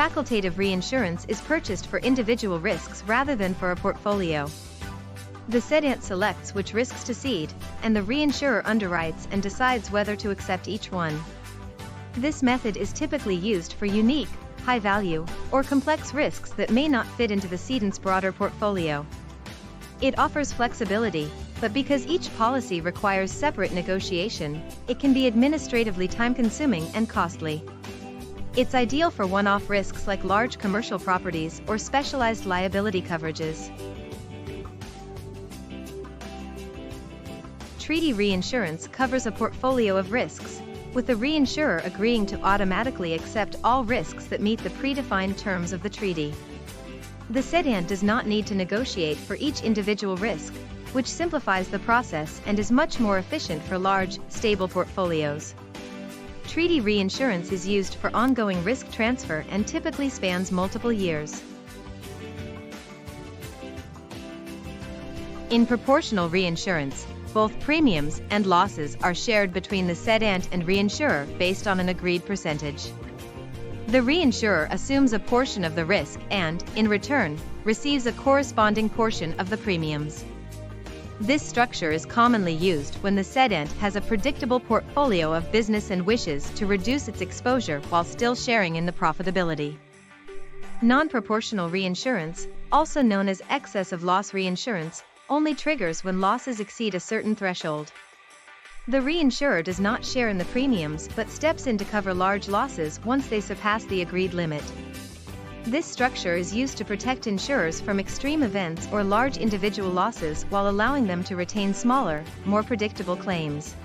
facultative reinsurance is purchased for individual risks rather than for a portfolio. The cedant selects which risks to cede, and the reinsurer underwrites and decides whether to accept each one. This method is typically used for unique, high-value, or complex risks that may not fit into the cedant's broader portfolio. It offers flexibility, but because each policy requires separate negotiation, it can be administratively time-consuming and costly. It's ideal for one-off risks like large commercial properties or specialized liability coverages. Treaty reinsurance covers a portfolio of risks, with the reinsurer agreeing to automatically accept all risks that meet the predefined terms of the treaty. The cedant does not need to negotiate for each individual risk, which simplifies the process and is much more efficient for large, stable portfolios. Treaty reinsurance is used for ongoing risk transfer and typically spans multiple years. In proportional reinsurance, both premiums and losses are shared between the cedant and reinsurer based on an agreed percentage. The reinsurer assumes a portion of the risk and, in return, receives a corresponding portion of the premiums. This structure is commonly used when the cedant has a predictable portfolio of business and wishes to reduce its exposure while still sharing in the profitability. Non-proportional reinsurance, also known as excess of loss reinsurance, only triggers when losses exceed a certain threshold. The reinsurer does not share in the premiums but steps in to cover large losses once they surpass the agreed limit. This structure is used to protect insurers from extreme events or large individual losses while allowing them to retain smaller, more predictable claims.